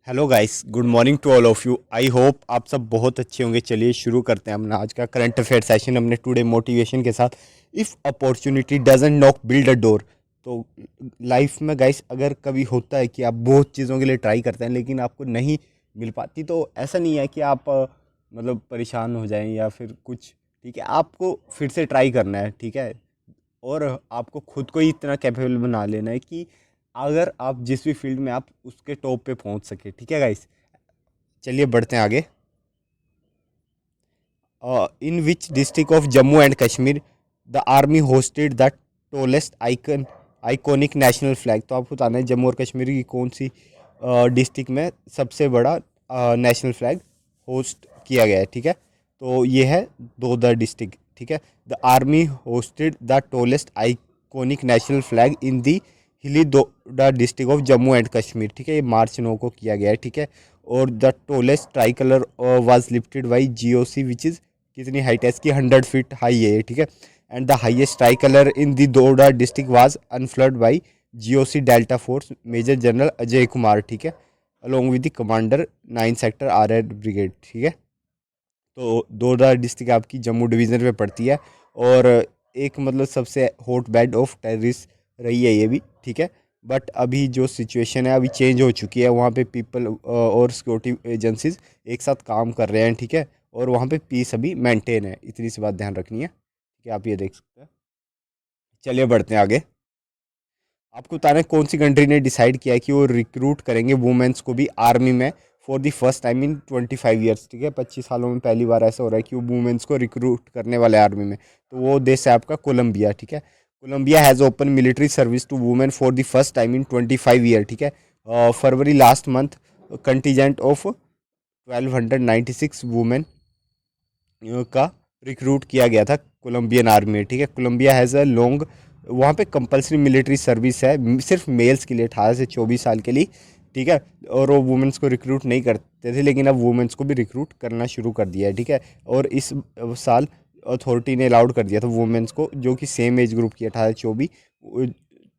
Hello guys, good morning to all of you. I hope आप सब बहुत अच्छे होंगे। चलिए शुरू करते हैं अपना आज का करंट अफेयर सेशन हमने टुडे मोटिवेशन के साथ। If opportunity doesn't knock build a door. तो लाइफ में गाइस अगर कभी होता है कि आप बहुत चीज़ों के लिए ट्राई करते हैं लेकिन आपको नहीं मिल पाती, तो ऐसा नहीं है कि आप मतलब परेशान हो जाएं या फिर कुछ। ठीक है, आपको फिर से ट्राई करना है। ठीक है, और आपको खुद को ही इतना कैपेबल बना लेना है कि अगर आप जिस भी फील्ड में आप उसके टॉप पे पहुंच सके। ठीक है गाइस, चलिए बढ़ते हैं आगे। In which district of Jammu and Kashmir the army hosted the tallest iconic national flag. तो आपको बताना है जम्मू और कश्मीर की कौन सी डिस्ट्रिक्ट में सबसे बड़ा नेशनल फ्लैग होस्ट किया गया है। ठीक है, तो ये है दोदर डिस्ट्रिक्ट। ठीक है, the army hosted the tallest iconic national flag in the hilly Doda district of Jammu and Kashmir. ठीक है, ये मार्च 9 को किया गया है। ठीक है, और the tallest tricolour was lifted by GOC which is कितनी हाइट है इसकी, 100 फीट हाई है ये। ठीक है, and the highest tricolour in the Doda district was unfurled by GOC delta force major general Ajay Kumar. ठीक है, along with the commander 9 sector R brigade. ठीक है, तो दोडा डिस्ट्रिक्ट आपकी जम्मू डिवीज़न में पड़ती है और एक मतलब सबसे हॉट बेड ऑफ टेररिस्ट रही है ये भी। ठीक है, बट अभी जो सिचुएशन है अभी चेंज हो चुकी है। वहाँ पे पीपल और सिक्योरिटी एजेंसीज एक साथ काम कर रहे हैं। ठीक है, और वहाँ पे पीस अभी मेंटेन है। इतनी सी बात ध्यान रखनी है। ठीक है, आप ये देख सकते हैं। चलिए बढ़ते हैं आगे। आपको बताना है कौन सी कंट्री ने डिसाइड किया है कि वो रिक्रूट करेंगे वुमेन्स को भी आर्मी में for the first time in 25 years. ठीक है, 25 सालों में पहली बार ऐसा हो रहा है कि वो वुमेन्स को रिक्रूट करने वाले आर्मी में। तो वो देश है आपका कोलंबिया। ठीक है, Colombia has open military service to women for the first time in 25 year. ठीक है, फरवरी last month contingent of 1296 women का रिक्रूट किया गया था कोलंबियन आर्मी में। ठीक है, कोलंबिया हैज़ अ लॉन्ग, वहाँ पे कंपलसरी मिलिट्री सर्विस है सिर्फ मेल्स के लिए 18 से 24 साल के लिए। ठीक है, और वो वुमेंस को रिक्रूट नहीं करते थे लेकिन अब वुमेंस को भी रिक्रूट करना शुरू कर दिया है। ठीक है, और इस साल अथॉरिटी ने अलाउड कर दिया था वुमेंस को जो कि सेम एज ग्रुप की 18 से 24,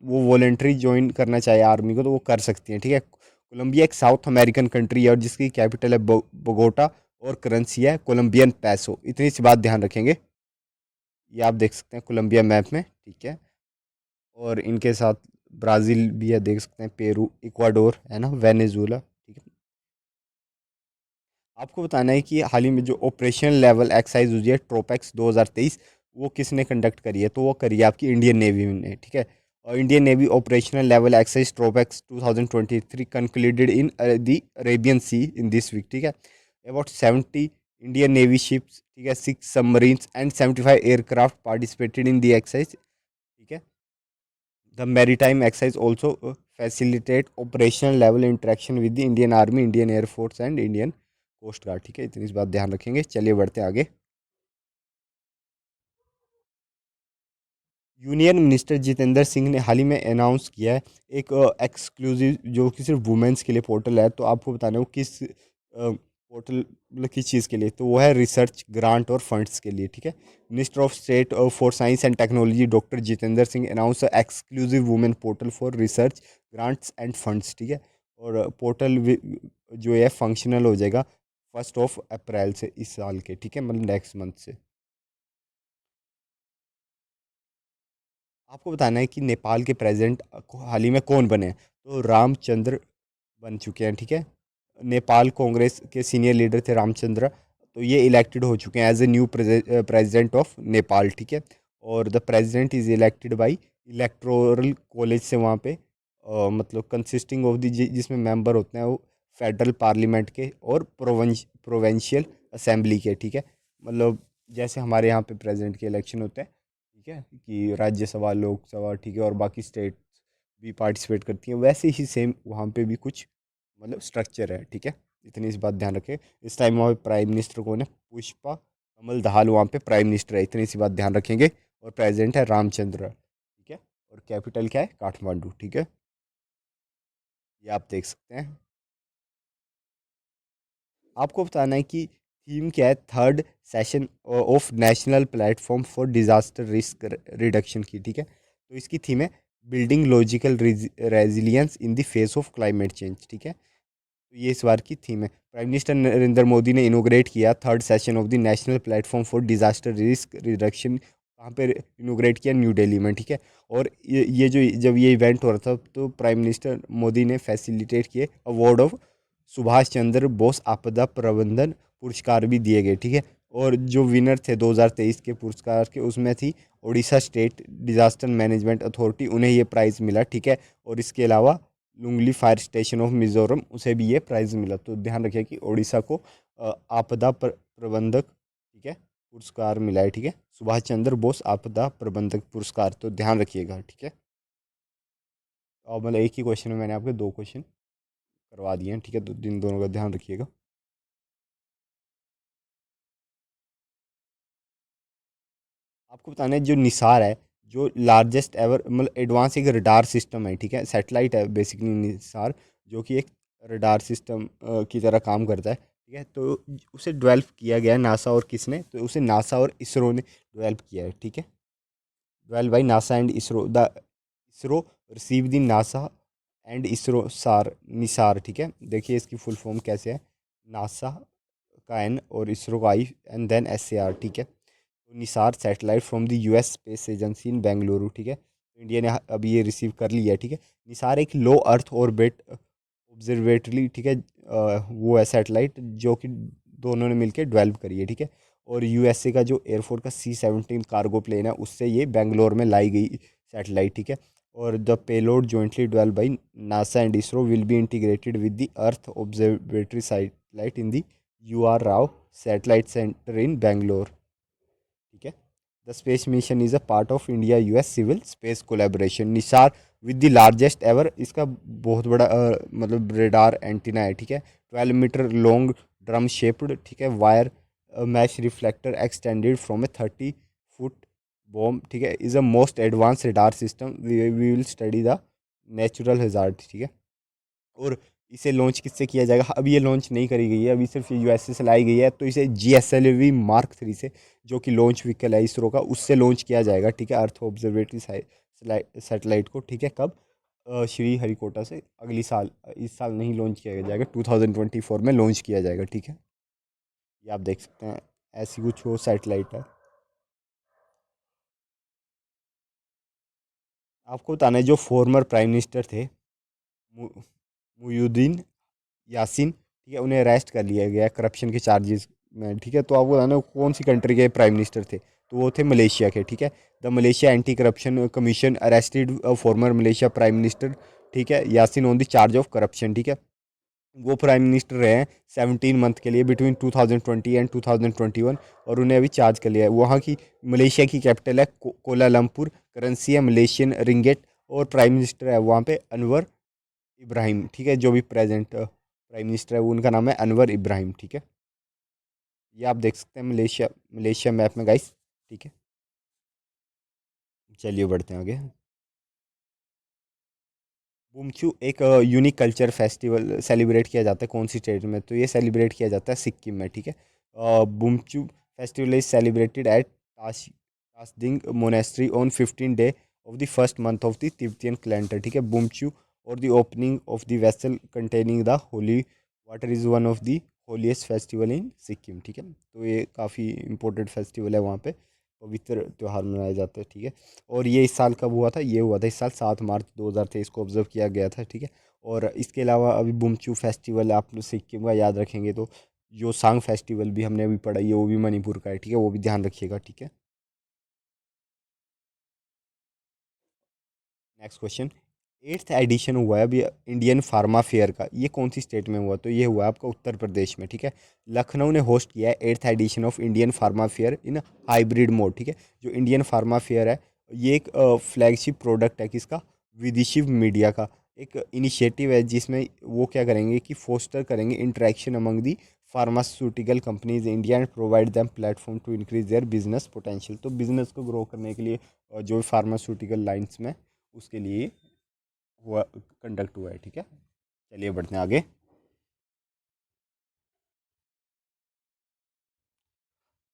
वो वॉलेंट्री ज्वाइन करना चाहे आर्मी को तो वो कर सकती हैं। ठीक है, कोलंबिया एक साउथ अमेरिकन कंट्री है और जिसकी कैपिटल है बोगोटा और करेंसी है कोलंबियन पैसो। इतनी सी बात ध्यान रखेंगे। ये आप देख सकते हैं कोलंबिया मैप में। ठीक है, और इनके साथ ब्राज़ील भी है, देख सकते हैं, पेरू, इक्वाडोर है ना, वेनेजुएला। ठीक है, आपको बताना है कि हाल ही में जो ऑपरेशन लेवल एक्सरसाइज हुई है ट्रोपेक्स 2023, वो किसने कंडक्ट करी है? तो वो करी है आपकी इंडियन नेवी ने। ठीक है, और Indian navy operational level exercise TROPEX 2023 concluded in the Arabian sea in this week. ठीक है, अबाउट 70 इंडियन नेवी शिप्स, ठीक है, 6 submarines and 75 aircraft participated in the exercise. ठीक है, the maritime exercise also facilitate operational level interaction with the Indian army, Indian air force and Indian coast guard. ठीक है, इतनी सी बात ध्यान रखेंगे। चलिए बढ़ते हैं आगे। यूनियन मिनिस्टर जितेंद्र सिंह ने हाल ही में अनाउंस किया है एक एक्सक्लूसिव जो कि सिर्फ वुमेन्स के लिए पोर्टल है। तो आपको बताना है वो किस पोर्टल मतलब किस चीज़ के लिए, तो वो है रिसर्च ग्रांट और फंड्स के लिए। ठीक है, minister of state for science and technology doctor Jitendra Singh announce exclusive women portal for research grants end funds. ठीक है, और पोर्टल जो है फंक्शनल हो जाएगा 1 अप्रैल से इस साल के। ठीक है, मतलब नेक्स्ट मंथ से। आपको बताना है कि नेपाल के प्रेसिडेंट हाल ही में कौन बने हैं? तो रामचंद्र बन चुके हैं। ठीक है, नेपाल कांग्रेस के सीनियर लीडर थे रामचंद्र, तो ये इलेक्टेड हो चुके हैं as a new president of Nepal. ठीक है, और the president is elected by electoral college से वहाँ पे मतलब कंसिस्टिंग ऑफ द जिसमें मेंबर होते हैं वो फेडरल पार्लियामेंट के और प्रोविंशियल असेंबली के। ठीक है, मतलब जैसे हमारे यहाँ पे प्रेसिडेंट के इलेक्शन होते हैं। ठीक है, कि राज्यसभा लोकसभा, ठीक है, और बाकी स्टेट भी पार्टिसिपेट करती हैं, वैसे ही सेम वहाँ पे भी कुछ मतलब स्ट्रक्चर है। ठीक है, इतनी इस बात ध्यान रखें। इस टाइम वहाँ पे प्राइम मिनिस्टर कौन है? पुष्पा कमल दहाल वहाँ पे प्राइम मिनिस्टर है। इतनी सी बात ध्यान रखेंगे। और प्रेसिडेंट है रामचंद्र। ठीक है, और कैपिटल क्या है? काठमांडू। ठीक है, ये आप देख सकते हैं। आपको बताना है कि थीम क्या है third session of national platform for disaster risk reduction की। ठीक है, तो इसकी थीम है building logical resilience in the face of climate change. ठीक है, तो ये इस बार की थीम है। प्राइम मिनिस्टर नरेंद्र मोदी ने इनोग्रेट किया third session of the national platform for disaster risk reduction, कहाँ पे इनोग्रेट किया? न्यू दिल्ली में, ठीक है। और ये जो जब ये इवेंट हो रहा था तो प्राइम मिनिस्टर मोदी ने फैसिलिटेट किए अवार्ड ऑफ सुभाष चंद्र बोस आपदा प्रबंधन पुरस्कार भी दिए गए, ठीक है। और जो विनर थे 2023 के पुरस्कार के, उसमें थी Orissa state disaster management authority, उन्हें ये प्राइज़ मिला, ठीक है। और इसके अलावा लुंगली फायर स्टेशन ऑफ मिजोरम, उसे भी ये प्राइज़ मिला। तो ध्यान रखिए कि उड़ीसा को आपदा प्रबंधक, ठीक है, पुरस्कार मिला है, ठीक है, सुभाष चंद्र बोस आपदा प्रबंधक पुरस्कार। तो ध्यान रखिएगा, ठीक है। और मतलब एक ही क्वेश्चन में मैंने आपके दो क्वेश्चन करवा दिए हैं, ठीक है, तो इन दोनों का ध्यान रखिएगा। आपको बताना है जो निसार है, जो लार्जेस्ट एवर मतलब एडवांस एक रडार सिस्टम है, ठीक है, सैटेलाइट है बेसिकली निसार, जो कि एक रडार सिस्टम की तरह काम करता है, ठीक है। तो उसे डेवलप किया गया है नासा, और किसने? तो उसे नासा और इसरो ने डेवलप किया है, ठीक है। Develop by NASA and ISRO, the ISRO receive the NASA and ISRO सार निसार, ठीक है। देखिए इसकी फुल फॉर्म कैसे है, नासा का एन और इसरो का I and then S A R, ठीक है। NISAR satellite from the US space agency in Bengaluru, ठीक है। तो इंडिया ने अभी ये रिसीव कर लिया है, ठीक है। निसार एक लो अर्थ ऑर्बिट ऑब्जर्वेटरी, ठीक है, वो है सैटेलाइट जो कि दोनों ने मिलकर डेवलप करी है, ठीक है। और यूएसए का जो एयरफोर्स का C-17 कार्गो प्लेन है, उससे ये बेंगलोर में लाई गई सैटेलाइट, ठीक है। और the payload jointly develop by NASA and ISRO will be integrated with the earth observatory satellite in the UR Rao satellite centre in Bangalore, ठीक है। The space mission is a part of India US civil space collaboration. NISAR with the largest ever, इसका बहुत बड़ा मतलब radar antenna है, ठीक है। 12 metre long drum shaped, ठीक है, wire mesh reflector extended from a 30 foot bomb, ठीक है, is a most advance radar system, we will study the natural hazard, ठीक है। और इसे लॉन्च किससे किया जाएगा? अभी ये लॉन्च नहीं करी गई है, अभी सिर्फ यूएसए से लाई गई है, तो इसे GSLV Mark 3 से, जो कि लॉन्च व्हीकल है इसरो का, उससे लॉन्च किया जाएगा, ठीक है, अर्थ ऑब्जर्वेटरी सैटेलाइट को, ठीक है। कब? श्री हरिकोटा से अगली साल, इस साल नहीं लॉन्च किया जाएगा, 2024 में लॉन्च किया जाएगा, ठीक है। ये आप देख सकते हैं, ऐसी कुछ वो सैटेलाइट है। आपको बताना है जो फॉर्मर प्राइम मिनिस्टर थे मु- मुयुद्दीन यासीन, ठीक है, उन्हें अरेस्ट कर लिया गया करप्शन के चार्जेस में, ठीक है। तो आपको बताना कौन सी कंट्री के प्राइम मिनिस्टर थे? तो वो थे मलेशिया के, ठीक है। The Malaysia anti corruption commission arrested farmer Malaysia prime minister, ठीक है, Yasin on the charge of corruption, ठीक है। वो प्राइम मिनिस्टर रहे हैं 17 मंथ के लिए बिटवीन 2020 एंड 2021, और उन्हें अभी चार्ज कर लिया है। वहाँ की मलेशिया की कैपिटल है कोलालमपुर, करेंसी है मलेशियन रिंगेट, और प्राइम मिनिस्टर है वहाँ पे अनवर इब्राहिम, ठीक है, जो भी प्रेजेंट प्राइम मिनिस्टर है वो उनका नाम है अनवर इब्राहिम, ठीक है। ये आप देख सकते हैं मलेशिया, मलेशिया मैप में गाइस, ठीक है। चलिए बढ़ते हैं आगे। बुमचू एक यूनिक कल्चर फेस्टिवल सेलिब्रेट किया जाता है कौन सी स्टेट में? तो ये सेलिब्रेट किया जाता है सिक्किम में, ठीक है। Bumchu festival is celebrated at Tashiding monastery on 15 day of the first month of the Tibetan calendar, ठीक है। बुमचू और the opening of the vessel containing the holy water is one of the holiest festival in Sikkim, ठीक है। तो ये काफ़ी important festival है वहाँ पे, पवित्र त्यौहार मनाया जाता है, ठीक है। और ये इस साल कब हुआ था? ये हुआ था इस साल 7 मार्च 2023 को ऑब्जर्व किया गया था, ठीक है। और इसके अलावा अभी बुमचू फेस्टिवल आप लोग सिक्किम का याद रखेंगे तो जो सांग फेस्टिवल भी हमने अभी पढ़ा है वो भी मणिपुर का है, ठीक है, वो भी ध्यान रखिएगा, ठीक है। Next question. एट्थ एडिशन हुआ है अभी इंडियन फार्मा फेयर का, ये कौन सी स्टेट में हुआ? तो ये हुआ है आपका उत्तर प्रदेश में, ठीक है। लखनऊ ने होस्ट किया है eighth addition of Indian pharma fair in hybrid mode, ठीक है। जो इंडियन फार्मा फेयर है, ये एक फ्लैगशिप प्रोडक्ट है किसका? विदेशी मीडिया का एक इनिशिएटिव है, जिसमें वो क्या करेंगे कि फोस्टर करेंगे interaction among the pharmaceutical companies India and provide them platform to increase their business potential. तो बिजनेस को ग्रो करने के लिए जो फार्मास्यूटिकल लाइंस में, उसके लिए हुआ, कंडक्ट हुआ है, ठीक है। चलिए बढ़ते हैं आगे।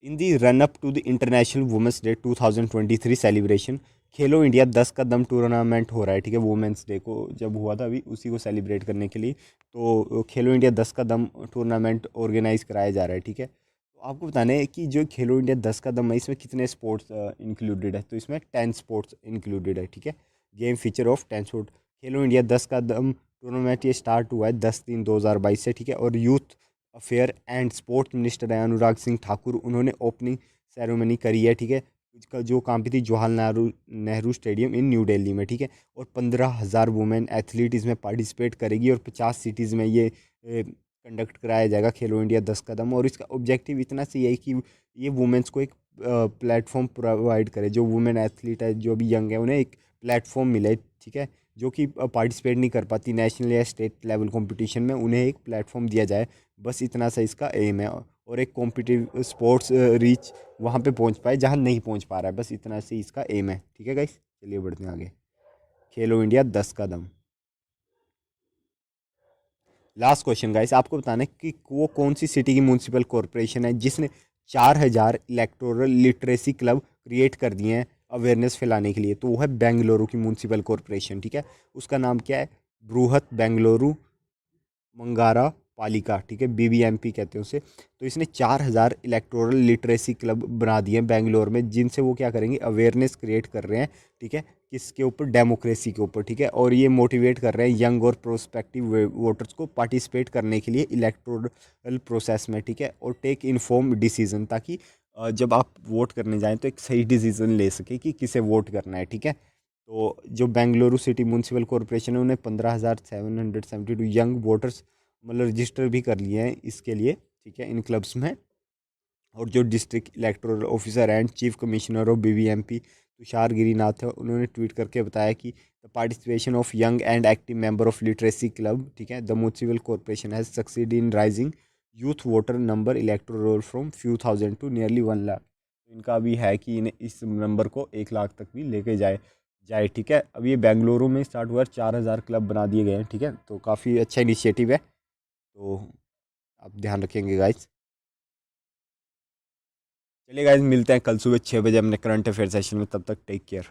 In the run up to the international women's day 2023 celebration, Khelo India 10 कदम टूर्नामेंट हो रहा है, ठीक है, वुमेंस डे को जब हुआ था अभी उसी को सेलिब्रेट करने के लिए। तो खेलो इंडिया 10 कदम टूर्नामेंट ऑर्गेनाइज कराया जा रहा है, ठीक है। तो आपको बताना है कि जो खेलो इंडिया 10 कदम है इसमें कितने स्पोर्ट्स इंक्लूडेड है, तो इसमें 10 स्पोर्ट्स इंक्लूडेड है, ठीक है। Game feature of 10 sport. Khelo India 10 कदम टूर्नामेंट ये स्टार्ट हुआ है 10/3/2022 से, ठीक है। और youth affair and sports minister है अनुराग सिंह ठाकुर, उन्होंने ओपनिंग सेरेमनी करी है, ठीक है। इसका जो काम भी थी जवाहरलाल नेहरू नेहरू स्टेडियम इन न्यू दिल्ली में, ठीक है। और 15,000 वुमेन एथलीट इसमें पार्टिसिपेट करेगी और 50 सिटीज़ में ये कंडक्ट कराया जाएगा खेलो इंडिया 10 कदम। और इसका ऑब्जेक्टिव इतना सी है कि ये वुमेंस को एक प्लेटफॉर्म प्रोवाइड करे, जो वुमेन एथलीट है जो भी यंग है उन्हें एक प्लेटफॉर्म मिले, ठीक है, जो कि पार्टिसिपेट नहीं कर पाती नेशनल या स्टेट लेवल कंपटीशन में, उन्हें एक प्लेटफॉर्म दिया जाए। बस इतना सा इसका एम है। और एक कॉम्पिटिटिव स्पोर्ट्स रीच वहाँ पे पहुँच पाए जहाँ नहीं पहुँच पा रहा है, बस इतना से इसका एम है, ठीक है गाइस। चलिए बढ़ते हैं आगे। खेलो इंडिया 10 कदम। लास्ट क्वेश्चन गाइस, आपको बताना है कि वो कौन सी सिटी की म्यूनसिपल कॉरपोरेशन है जिसने 4,000 इलेक्टोरल लिटरेसी क्लब क्रिएट कर दिए हैं अवेयरनेस फैलाने के लिए। तो वो है बेंगलुरु की म्यूनसिपल कॉरपोरेशन, ठीक है। उसका नाम क्या है? बृहत बेंगलुरु मंगारा पालिका, ठीक है, बीबीएमपी कहते हैं उसे। तो इसने 4,000 इलेक्टोरल लिटरेसी क्लब बना दिए हैं बेंगलोर में, जिनसे वो क्या करेंगे, अवेयरनेस क्रिएट कर रहे हैं, ठीक है, किसके ऊपर? डेमोक्रेसी के ऊपर, ठीक है। और ये मोटिवेट कर रहे हैं यंग और प्रोस्पेक्टिव वोटर्स को पार्टिसिपेट करने के लिए इलेक्टोरल प्रोसेस में, ठीक है, और टेक इन्फॉर्म डिसीजन, ताकि जब आप वोट करने जाएं तो एक सही डिसीजन ले सके कि किसे वोट करना है, ठीक है। तो जो बेंगलुरु सिटी म्यूनसिपल कॉरपोरेशन है उन्हें 15,772 यंग वोटर्स मतलब रजिस्टर भी कर लिए हैं इसके लिए, ठीक है, इन क्लब्स में। और जो district electoral officer and chief commissioner of BBMP Tushar Girinath है, उन्होंने ट्वीट करके बताया कि the participation of young and active member of literacy club, ठीक है, the municipal corporation has succeed in rising youth voter number electoral from few thousand to nearly 1 lakh. इनका भी है कि इन्हें इस नंबर को 1 लाख तक भी लेके जाए, ठीक है। अब ये बेंगलुरु में स्टार्ट हुआ है, 4,000 क्लब बना दिए गए हैं, ठीक है। तो काफ़ी अच्छा इनिशिएटिव है, तो आप ध्यान रखेंगे गाइस। चलिए गाइस, मिलते हैं कल सुबह 6 बजे अपने करंट अफेयर सेशन में, तब तक टेक केयर।